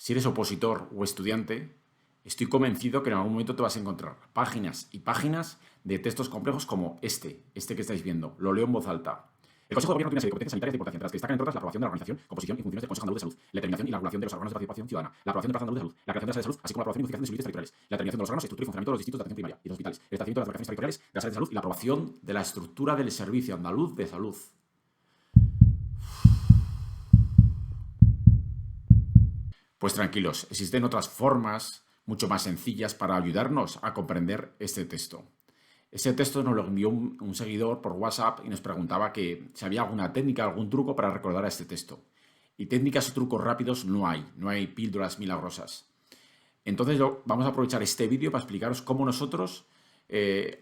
si eres opositor o estudiante, estoy convencido que en algún momento te vas a encontrar páginas y páginas de textos complejos como este que estáis viendo. Lo leo en voz alta. El Consejo de Gobierno tiene una serie de competencias sanitarias de importancia, entre las que destacan, entre otras, la aprobación de la organización, composición y funciones del Consejo Andaluz de Salud, la determinación y la regulación de los órganos de participación ciudadana, la aprobación del Plan Andaluz de Salud, la creación de la Sede de Salud, así como la aprobación y modificación de sus límites territoriales, la determinación de los órganos, estructura y funcionamiento de los distritos de atención primaria y de hospitales, el establecimiento de las demarcaciones territoriales de las áreas de salud y la aprobación de la estructura del Servicio Andaluz de Salud. Pues tranquilos, existen otras formas mucho más sencillas para ayudarnos a comprender este texto. Ese texto nos lo envió un seguidor por WhatsApp y nos preguntaba que si había alguna técnica, algún truco para recordar a este texto. Y técnicas o trucos rápidos no hay píldoras milagrosas. Entonces vamos a aprovechar este vídeo para explicaros cómo nosotros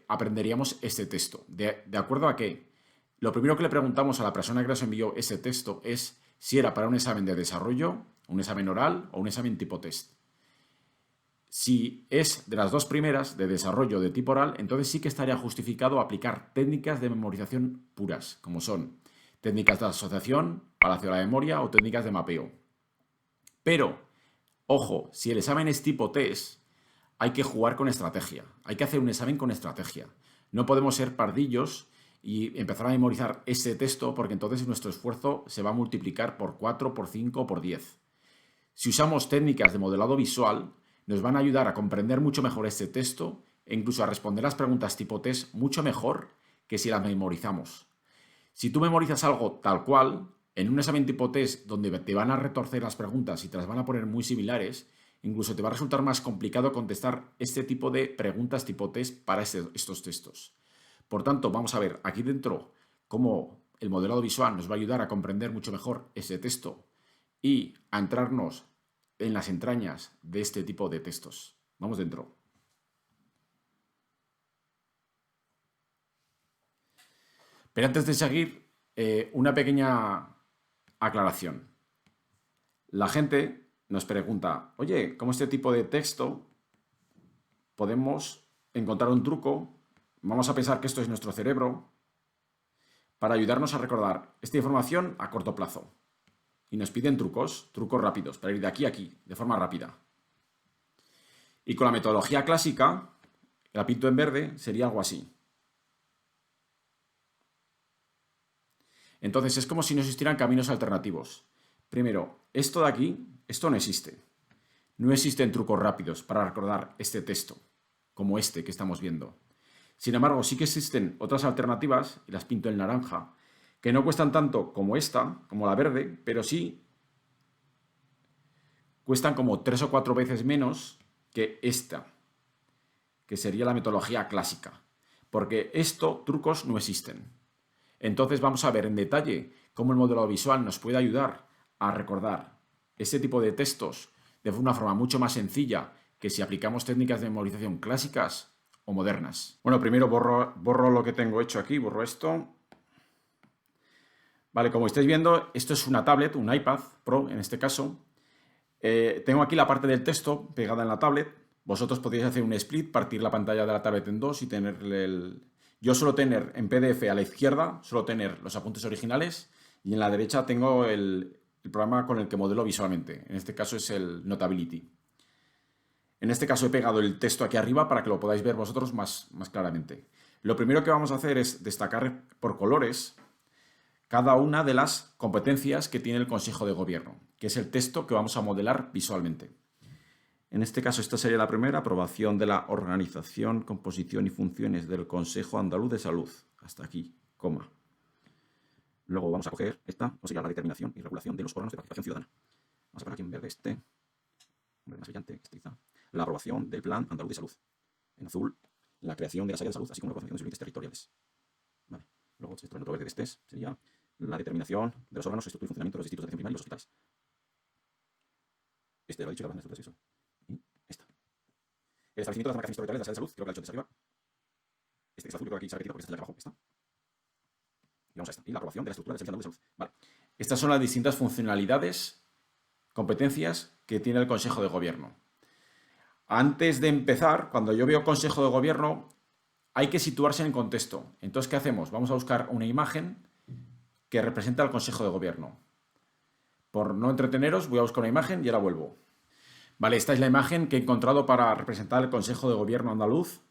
aprenderíamos este texto. ¿De acuerdo a qué? Lo primero que le preguntamos a la persona que nos envió ese texto es si era para un examen de desarrollo, un examen oral o un examen tipo test. Si es de las dos primeras, de desarrollo de tipo oral, entonces sí que estaría justificado aplicar técnicas de memorización puras, como son técnicas de asociación, palacio de la memoria o técnicas de mapeo. Pero, ojo, si el examen es tipo test, hay que jugar con estrategia. Hay que hacer un examen con estrategia. No podemos ser pardillos y empezar a memorizar ese texto porque entonces nuestro esfuerzo se va a multiplicar por 4, por 5 o por 10. Si usamos técnicas de modelado visual, nos van a ayudar a comprender mucho mejor este texto e incluso a responder las preguntas tipo test mucho mejor que si las memorizamos. Si tú memorizas algo tal cual, en un examen tipo test donde te van a retorcer las preguntas y te las van a poner muy similares, incluso te va a resultar más complicado contestar este tipo de preguntas tipo test para estos textos. Por tanto, vamos a ver aquí dentro cómo el modelado visual nos va a ayudar a comprender mucho mejor ese texto y a entrarnos en las entrañas de este tipo de textos. Vamos dentro. Pero antes de seguir, una pequeña aclaración. La gente nos pregunta, oye, ¿cómo este tipo de texto podemos encontrar un truco? Vamos a pensar que esto es nuestro cerebro para ayudarnos a recordar esta información a corto plazo. Y nos piden trucos rápidos, para ir de aquí a aquí, de forma rápida. Y con la metodología clásica, la pinto en verde, sería algo así. Entonces es como si no existieran caminos alternativos. Primero, esto de aquí, esto no existe. No existen trucos rápidos para recordar este texto, como este que estamos viendo. Sin embargo, sí que existen otras alternativas, y las pinto en naranja, que no cuestan tanto como esta, como la verde, pero sí cuestan como 3 o 4 veces menos que esta, que sería la metodología clásica. Porque trucos no existen. Entonces vamos a ver en detalle cómo el modelo visual nos puede ayudar a recordar este tipo de textos de una forma mucho más sencilla que si aplicamos técnicas de memorización clásicas o modernas. Bueno, primero borro lo que tengo hecho aquí, borro esto. Vale, como estáis viendo, esto es una tablet, un iPad Pro en este caso. Tengo aquí la parte del texto pegada en la tablet. Vosotros podéis hacer un split, partir la pantalla de la tablet en dos y tener Yo suelo tener en PDF a la izquierda, suelo tener los apuntes originales y en la derecha tengo el programa con el que modelo visualmente. En este caso es el Notability. En este caso he pegado el texto aquí arriba para que lo podáis ver vosotros más claramente. Lo primero que vamos a hacer es destacar por colores cada una de las competencias que tiene el Consejo de Gobierno, que es el texto que vamos a modelar visualmente. En este caso, esta sería la primera, aprobación de la organización, composición y funciones del Consejo Andaluz de Salud. Hasta aquí, coma. Luego vamos a coger esta, o sea, la determinación y regulación de los órganos de participación ciudadana. Vamos a poner aquí en verde este, más brillante, quizá. La aprobación del Plan Andaluz de Salud. En azul, la creación de las áreas de salud, así como la organización de sus límites territoriales. Vale. Luego, esto en otro verde de este sería la determinación de los órganos, estructura y funcionamiento de los distritos de atención primaria y los hospitales. Este lo ha dicho la banda de eso. Y esta. El establecimiento de las marcaciones territoriales de las áreas de salud, creo que lo ha hecho desde arriba. Este es azul, creo que aquí se ha repetido porque está allá abajo. Esta. Y vamos a esta. Y la aprobación de la estructura del Servicio Andaluz de Salud. Vale. Estas son las distintas funcionalidades, competencias que tiene el Consejo de Gobierno. Antes de empezar, cuando yo veo Consejo de Gobierno, hay que situarse en el contexto. Entonces, ¿qué hacemos? Vamos a buscar una imagen que representa al Consejo de Gobierno. Por no entreteneros, voy a buscar una imagen y ahora vuelvo. Vale, esta es la imagen que he encontrado para representar el Consejo de Gobierno andaluz.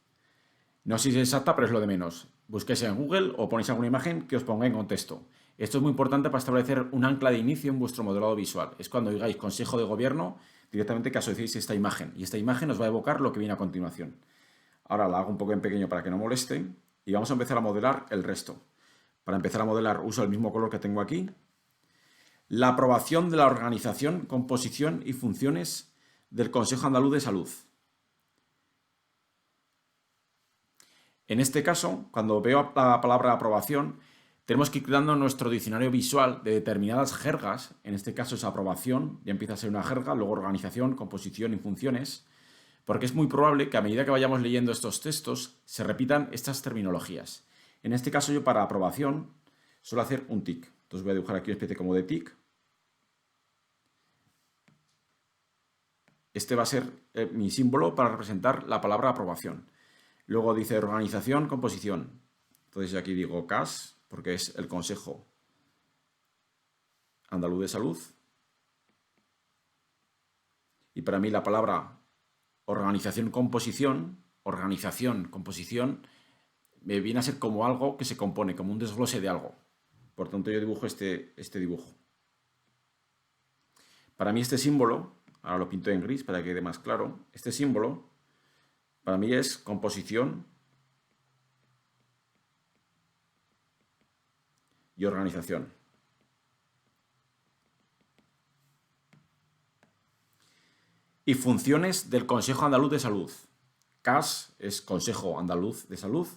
No sé si es exacta, pero es lo de menos. Busquéis en Google o ponéis alguna imagen que os ponga en contexto. Esto es muy importante para establecer un ancla de inicio en vuestro modelado visual. Es cuando digáis Consejo de Gobierno, directamente que asociéis esta imagen. Y esta imagen os va a evocar lo que viene a continuación. Ahora la hago un poco en pequeño para que no moleste. Y vamos a empezar a modelar el resto. Para empezar a modelar uso el mismo color que tengo aquí. La aprobación de la organización, composición y funciones del Consejo Andaluz de Salud. En este caso, cuando veo la palabra aprobación, tenemos que ir creando nuestro diccionario visual de determinadas jergas. En este caso es aprobación, ya empieza a ser una jerga, luego organización, composición y funciones, porque es muy probable que a medida que vayamos leyendo estos textos se repitan estas terminologías. En este caso yo para aprobación suelo hacer un tic. Entonces voy a dibujar aquí una especie como de tic. Este va a ser mi símbolo para representar la palabra aprobación. Luego dice organización, composición. Entonces aquí digo CAS, porque es el Consejo Andaluz de Salud. Y para mí la palabra organización, composición, me viene a ser como algo que se compone, como un desglose de algo. Por tanto, yo dibujo este dibujo. Para mí este símbolo, ahora lo pinto en gris para que quede más claro, este símbolo para mí es composición y organización. Y funciones del Consejo Andaluz de Salud. CAS es Consejo Andaluz de Salud.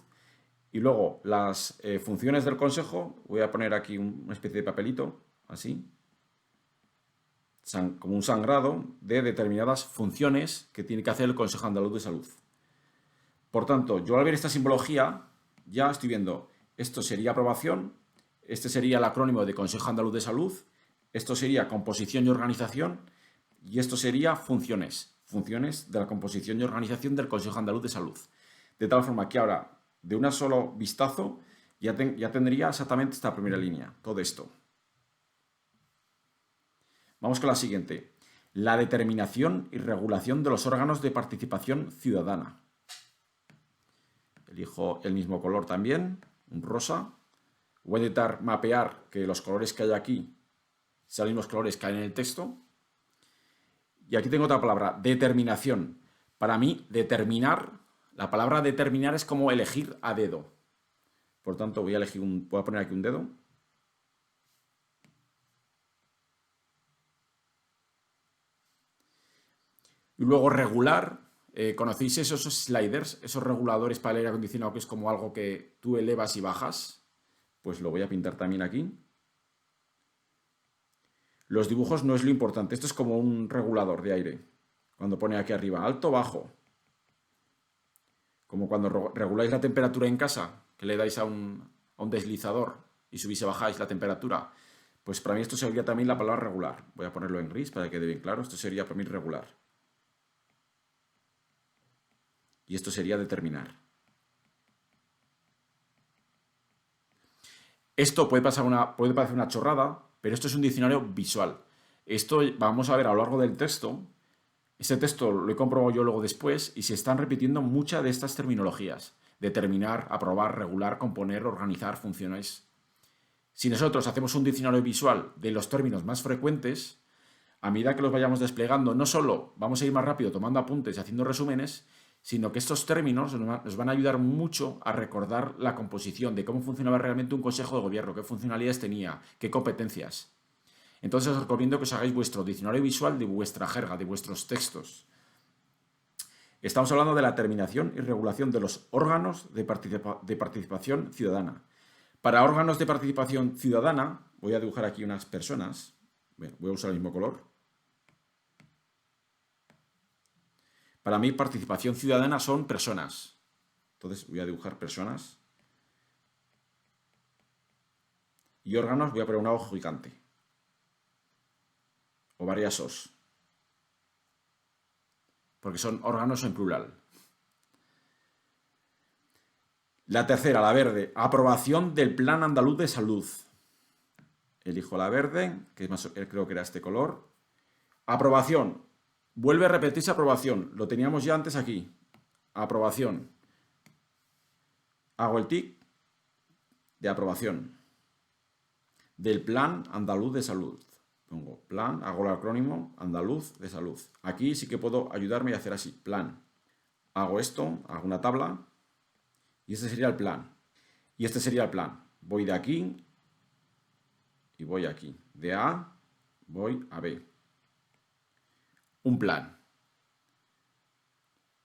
Y luego las funciones del Consejo, voy a poner aquí una especie de papelito, así, como un sangrado de determinadas funciones que tiene que hacer el Consejo Andaluz de Salud. Por tanto, yo al ver esta simbología ya estoy viendo, esto sería aprobación, este sería el acrónimo de Consejo Andaluz de Salud, esto sería composición y organización y esto sería funciones de la composición y organización del Consejo Andaluz de Salud. De tal forma que ahora, de un solo vistazo, ya tendría exactamente esta primera línea, todo esto. Vamos con la siguiente. La determinación y regulación de los órganos de participación ciudadana. Elijo el mismo color también, un rosa. Voy a intentar mapear que los colores que hay aquí sean los mismos colores que hay en el texto. Y aquí tengo otra palabra, determinación. Para mí, determinar, la palabra determinar es como elegir a dedo. Por tanto, voy a poner aquí un dedo. Y luego regular, ¿conocéis esos sliders, esos reguladores para el aire acondicionado que es como algo que tú elevas y bajas? Pues lo voy a pintar también aquí. Los dibujos no es lo importante, esto es como un regulador de aire. Cuando pone aquí arriba, alto, bajo. Como cuando reguláis la temperatura en casa, que le dais a un deslizador y subís y bajáis la temperatura. Pues para mí esto sería también la palabra regular. Voy a ponerlo en gris para que quede bien claro. Esto sería para mí regular. Y esto sería determinar. Esto puede parecer una chorrada, pero esto es un diccionario visual. Esto vamos a ver a lo largo del texto. Este texto lo he comprobado yo luego después y se están repitiendo muchas de estas terminologías. Determinar, aprobar, regular, componer, organizar, funciones. Si nosotros hacemos un diccionario visual de los términos más frecuentes, a medida que los vayamos desplegando, no solo vamos a ir más rápido tomando apuntes y haciendo resúmenes, sino que estos términos nos van a ayudar mucho a recordar la composición de cómo funcionaba realmente un consejo de gobierno, qué funcionalidades tenía, qué competencias. Entonces os recomiendo que os hagáis vuestro diccionario visual de vuestra jerga, de vuestros textos. Estamos hablando de la determinación y regulación de los órganos de participación ciudadana. Para órganos de participación ciudadana, voy a dibujar aquí unas personas. Voy a usar el mismo color. Para mí, participación ciudadana son personas. Entonces voy a dibujar personas. Y órganos voy a poner una O gigante. O varias Os. Porque son órganos en plural. La tercera, la verde. Aprobación del Plan Andaluz de Salud. Elijo la verde, que creo que era este color. Aprobación. Vuelve a repetirse aprobación. Lo teníamos ya antes aquí. Aprobación. Hago el tic de aprobación. Del Plan Andaluz de Salud. Pongo plan, hago el acrónimo Andaluz de Salud. Aquí sí que puedo ayudarme y hacer así. Plan. Hago esto, hago una tabla. Y este sería el plan. Y este sería el plan. Voy de aquí y voy aquí. De A voy a B. Un plan.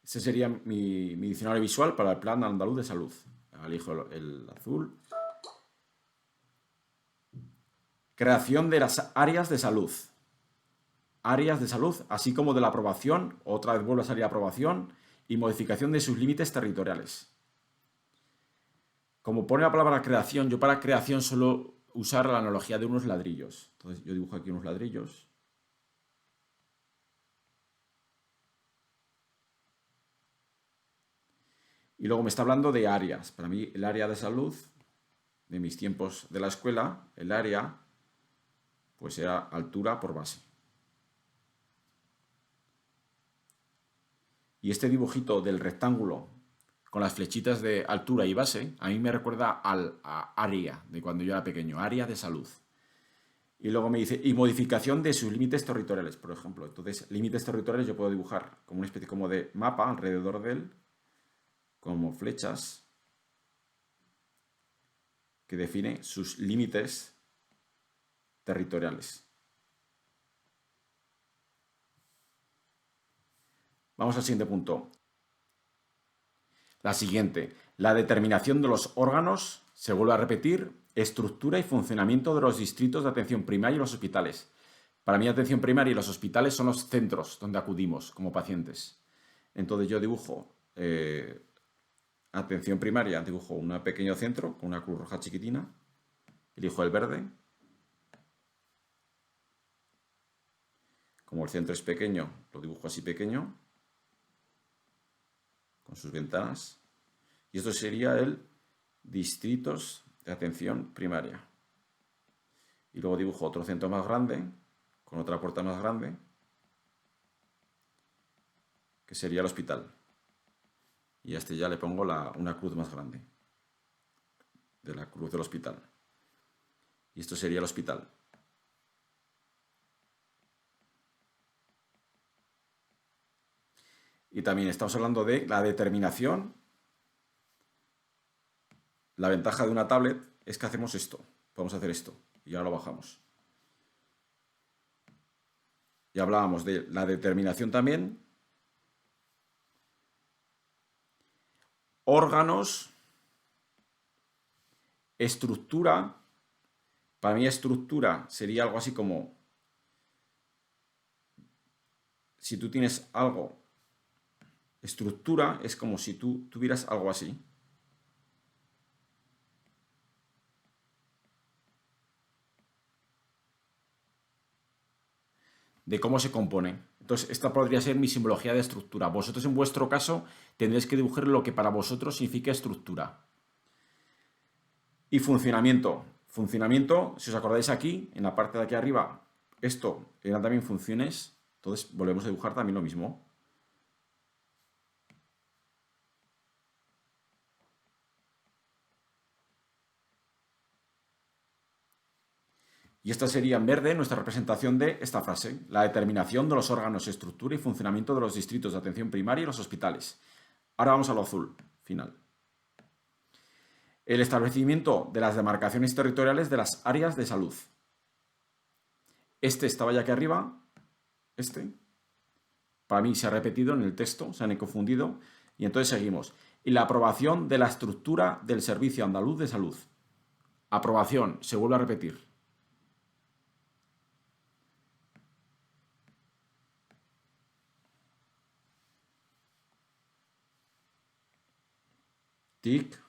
Ese sería mi diccionario visual para el Plan Andaluz de Salud. Elijo el azul. Creación de las áreas de salud. Áreas de salud, así como de la aprobación, otra vez vuelve a salir aprobación, y modificación de sus límites territoriales. Como pone la palabra creación, yo para creación suelo usar la analogía de unos ladrillos. Entonces yo dibujo aquí unos ladrillos. Y luego me está hablando de áreas. Para mí el área de salud, de mis tiempos de la escuela, el área, pues era altura por base. Y este dibujito del rectángulo con las flechitas de altura y base, a mí me recuerda a área, de cuando yo era pequeño, área de salud. Y luego me dice, y modificación de sus límites territoriales, por ejemplo. Entonces, límites territoriales yo puedo dibujar como una especie como de mapa alrededor de él, como flechas, que define sus límites territoriales. Vamos al siguiente punto. La siguiente, la determinación de los órganos, se vuelve a repetir, estructura y funcionamiento de los distritos de atención primaria y los hospitales. Para mí, atención primaria y los hospitales son los centros donde acudimos como pacientes. Entonces yo dibujo atención primaria, dibujo un pequeño centro con una cruz roja chiquitina, elijo el verde. Como el centro es pequeño, lo dibujo así pequeño, con sus ventanas. Y esto sería el distritos de atención primaria. Y luego dibujo otro centro más grande, con otra puerta más grande, que sería el hospital. Y a este ya le pongo una cruz más grande, de la cruz del hospital. Y esto sería el hospital. Y también estamos hablando de la determinación. La ventaja de una tablet es que hacemos esto. Podemos hacer esto. Y ahora lo bajamos. Y hablábamos de la determinación también. Órganos. Estructura. Para mí estructura sería algo así como, si tú tienes algo, estructura es como si tú tuvieras algo así. De cómo se compone. Entonces, esta podría ser mi simbología de estructura. Vosotros, en vuestro caso, tendréis que dibujar lo que para vosotros significa estructura. Y funcionamiento. Funcionamiento, si os acordáis aquí, en la parte de aquí arriba, esto eran también funciones. Entonces, volvemos a dibujar también lo mismo. Y esta sería en verde nuestra representación de esta frase, la determinación de los órganos, estructura y funcionamiento de los distritos de atención primaria y los hospitales. Ahora vamos a lo azul, final. El establecimiento de las demarcaciones territoriales de las áreas de salud. Este estaba ya aquí arriba, este. Para mí se ha repetido en el texto, se han confundido. Y entonces seguimos. Y la aprobación de la estructura del Servicio Andaluz de Salud. Aprobación, se vuelve a repetir. TIC.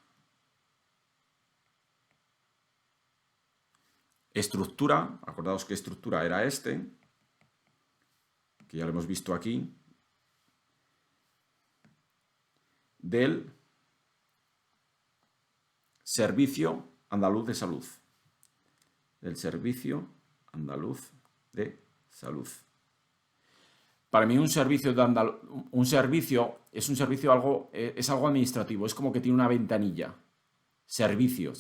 Estructura, acordaos que estructura era este, que ya lo hemos visto aquí, del Servicio Andaluz de Salud. Del Servicio Andaluz de Salud. Para mí un servicio es algo administrativo, es como que tiene una ventanilla. Servicio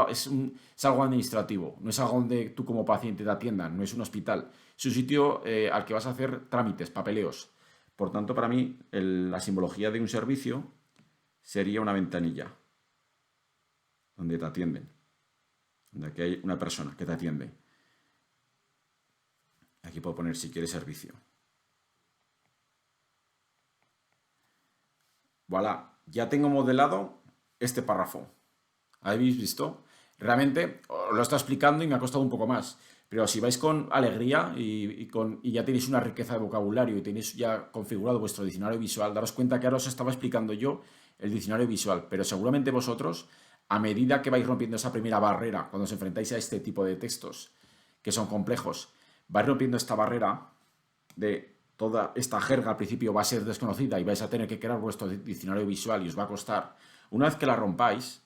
es algo administrativo, no es algo donde tú como paciente te atiendan, no es un hospital. Es un sitio al que vas a hacer trámites, papeleos. Por tanto, para mí, la simbología de un servicio sería una ventanilla donde te atienden, donde aquí hay una persona que te atiende. Aquí puedo poner si quieres servicio. Voilà, ya tengo modelado este párrafo. ¿Habéis visto? Realmente os lo está explicando y me ha costado un poco más. Pero si vais con alegría y ya tenéis una riqueza de vocabulario y tenéis ya configurado vuestro diccionario visual, daros cuenta que ahora os estaba explicando yo el diccionario visual. Pero seguramente vosotros, a medida que vais rompiendo esa primera barrera, cuando os enfrentáis a este tipo de textos que son complejos, vais rompiendo esta barrera de toda esta jerga al principio va a ser desconocida y vais a tener que crear vuestro diccionario visual y os va a costar. Una vez que la rompáis,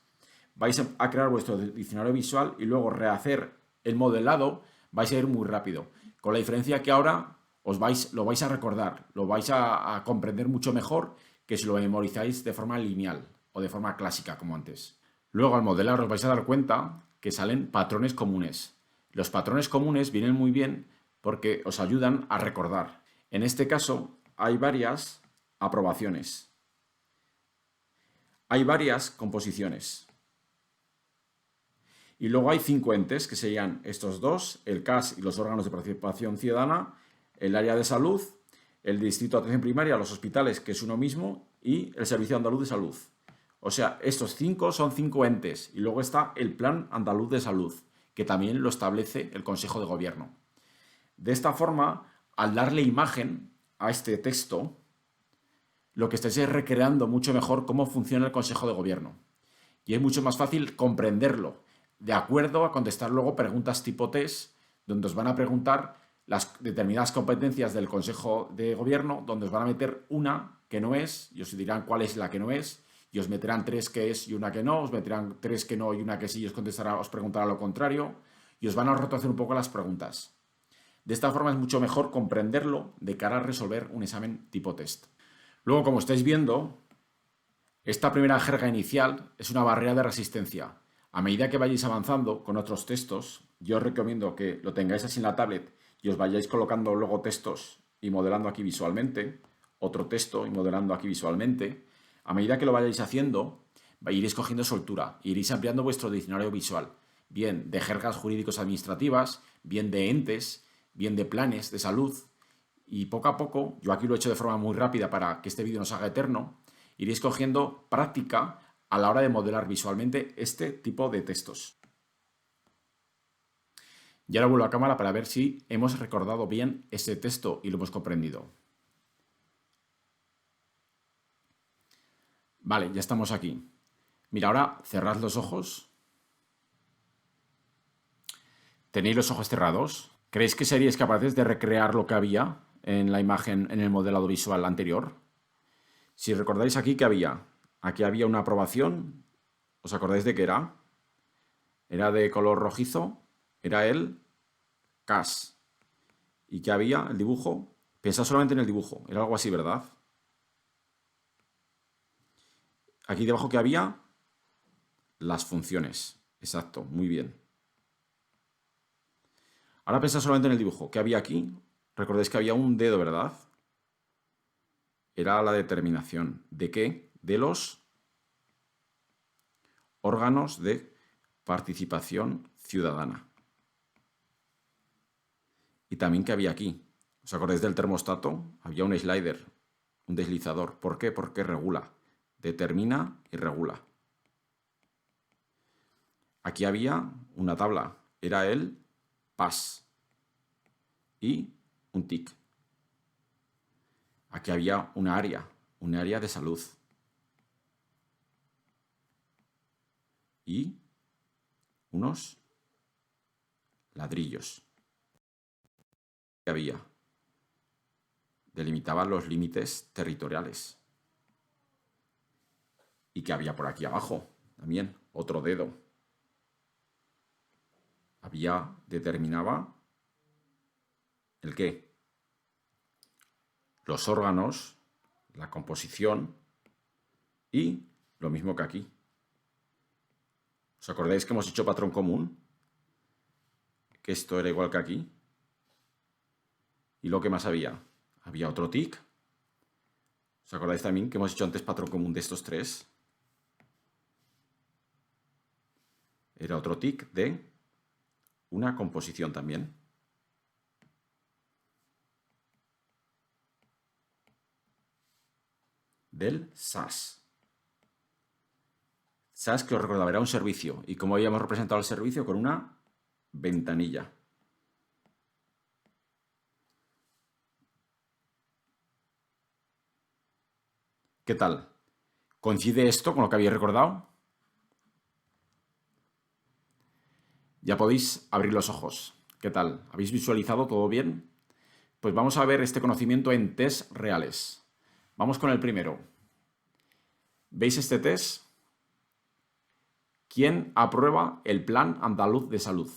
vais a crear vuestro diccionario visual y luego rehacer el modelado, vais a ir muy rápido. Con la diferencia que ahora lo vais a recordar, lo vais a comprender mucho mejor que si lo memorizáis de forma lineal o de forma clásica como antes. Luego al modelar os vais a dar cuenta que salen patrones comunes. Los patrones comunes vienen muy bien porque os ayudan a recordar. En este caso hay varias aprobaciones. Hay varias composiciones. Y luego hay 5 entes, que serían estos dos, el CAS y los órganos de participación ciudadana, el área de salud, el distrito de atención primaria, los hospitales, que es uno mismo, y el Servicio Andaluz de Salud. O sea, estos 5 son 5 entes. Y luego está el Plan Andaluz de Salud, que también lo establece el Consejo de Gobierno. De esta forma, al darle imagen a este texto, lo que estáis es recreando mucho mejor cómo funciona el Consejo de Gobierno. Y es mucho más fácil comprenderlo, de acuerdo a contestar luego preguntas tipo test, donde os van a preguntar las determinadas competencias del Consejo de Gobierno, donde os van a meter una que no es, y os dirán cuál es la que no es, y os meterán 3 que es y una que no, os meterán 3 que no y una que sí, y os preguntará lo contrario, y os van a retorcer un poco las preguntas. De esta forma es mucho mejor comprenderlo de cara a resolver un examen tipo test. Luego, como estáis viendo, esta primera jerga inicial es una barrera de resistencia. A medida que vayáis avanzando con otros textos, yo os recomiendo que lo tengáis así en la tablet y os vayáis colocando luego textos y modelando aquí visualmente, otro texto y modelando aquí visualmente. A medida que lo vayáis haciendo, iréis cogiendo soltura, iréis ampliando vuestro diccionario visual, bien de jergas jurídicos administrativas, bien de entes, bien de planes de salud. Y poco a poco, yo aquí lo he hecho de forma muy rápida para que este vídeo no se haga eterno, iréis cogiendo práctica a la hora de modelar visualmente este tipo de textos. Y ahora vuelvo a cámara para ver si hemos recordado bien ese texto y lo hemos comprendido. Vale, ya estamos aquí. Mira, ahora cerrad los ojos. ¿Tenéis los ojos cerrados? ¿Creéis que seríais capaces de recrear lo que había en la imagen, en el modelado visual anterior? Si recordáis aquí que aquí había una aprobación. ¿Os acordáis de qué era? Era de color rojizo. Era el CAS. ¿Y qué había? El dibujo. Pensad solamente en el dibujo. Era algo así, ¿verdad? Aquí debajo que había las funciones. Exacto, muy bien. Ahora pensad solamente en el dibujo. ¿Qué había aquí? Recordáis que había un dedo, ¿verdad? Era la determinación. ¿De qué? De los órganos de participación ciudadana. Y también que había aquí. ¿Os acordáis del termostato? Había un slider, un deslizador. ¿Por qué? Porque regula. Determina y regula. Aquí había una tabla. Era el PAS. Y un tic. Aquí había un área de salud. Y unos ladrillos. Que había. Delimitaban los límites territoriales. Y que había por aquí abajo también otro dedo. Determinaba el qué. los órganos, la composición y lo mismo que aquí. ¿Os acordáis que hemos hecho patrón común? Que esto era igual que aquí. ¿Y lo que más había? Había otro tic. ¿Os acordáis también que hemos hecho antes patrón común de estos tres? Era otro tic de una composición también. Del SAS. SAS, que os recordaba, era un servicio. Y como habíamos representado el servicio con una ventanilla. ¿Qué tal? ¿Coincide esto con lo que habéis recordado? Ya podéis abrir los ojos. ¿Qué tal? ¿Habéis visualizado todo bien? Pues vamos a ver este conocimiento en test reales. Vamos con el primero. ¿Veis este test? ¿Quién aprueba el Plan Andaluz de Salud?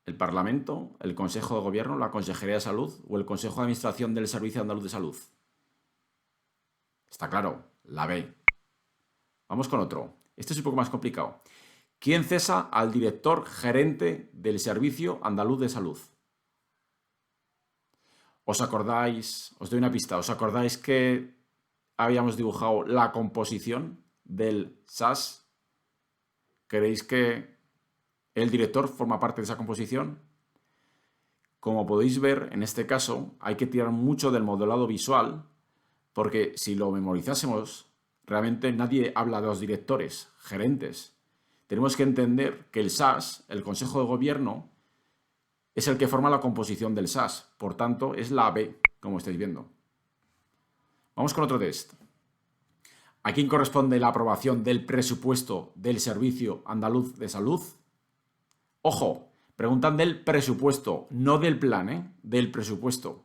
¿El Parlamento, el Consejo de Gobierno, la Consejería de Salud o el Consejo de Administración del Servicio Andaluz de Salud? Está claro, la B. Vamos con otro. Este es un poco más complicado. ¿Quién cesa al director gerente del Servicio Andaluz de Salud? ¿Os acordáis? Os doy una pista. ¿Os acordáis que habíamos dibujado la composición del SAS? ¿Creéis que el director forma parte de esa composición? Como podéis ver, en este caso hay que tirar mucho del modelado visual, porque si lo memorizásemos, realmente nadie habla de los directores, gerentes. Tenemos que entender que el SAS, el Consejo de Gobierno, es el que forma la composición del SAS. Por tanto, es la B, como estáis viendo. Vamos con otro test. ¿A quién corresponde la aprobación del presupuesto del Servicio Andaluz de Salud? Ojo, preguntan del presupuesto, no del plan, del presupuesto.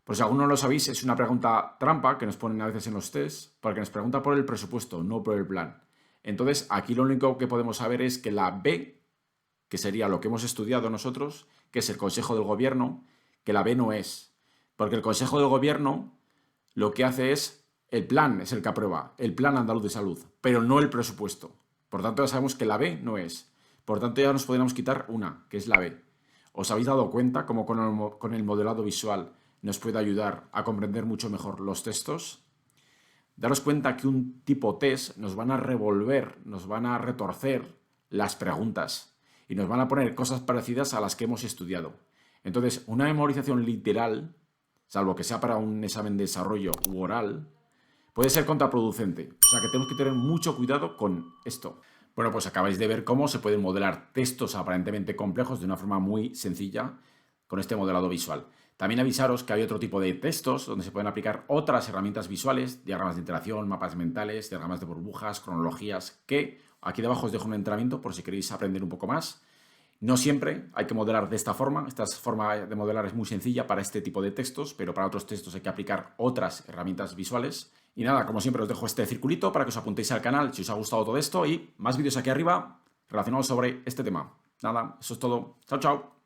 Por si alguno no lo sabéis, es una pregunta trampa que nos ponen a veces en los tests, porque nos pregunta por el presupuesto, no por el plan. Entonces, aquí lo único que podemos saber es que la B, que sería lo que hemos estudiado nosotros, que es el Consejo del Gobierno, que la B no es. Porque el Consejo del Gobierno lo que hace es, el plan es el que aprueba, el Plan Andaluz de Salud, pero no el presupuesto. Por tanto, ya sabemos que la B no es. Por tanto, ya nos podríamos quitar una, que es la B. ¿Os habéis dado cuenta cómo con el modelado visual nos puede ayudar a comprender mucho mejor los textos? Daros cuenta que un tipo test nos van a revolver, nos van a retorcer las preguntas y nos van a poner cosas parecidas a las que hemos estudiado. Entonces, una memorización literal, salvo que sea para un examen de desarrollo u oral, puede ser contraproducente. O sea que tenemos que tener mucho cuidado con esto. Bueno, pues acabáis de ver cómo se pueden modelar textos aparentemente complejos de una forma muy sencilla con este modelado visual. También avisaros que hay otro tipo de textos donde se pueden aplicar otras herramientas visuales, diagramas de interacción, mapas mentales, diagramas de burbujas, cronologías, que aquí debajo os dejo un entrenamiento por si queréis aprender un poco más. No siempre hay que modelar de esta forma. Esta forma de modelar es muy sencilla para este tipo de textos, pero para otros textos hay que aplicar otras herramientas visuales. Y nada, como siempre os dejo este circulito para que os apuntéis al canal si os ha gustado todo esto y más vídeos aquí arriba relacionados sobre este tema. Nada, eso es todo. Chao, chao.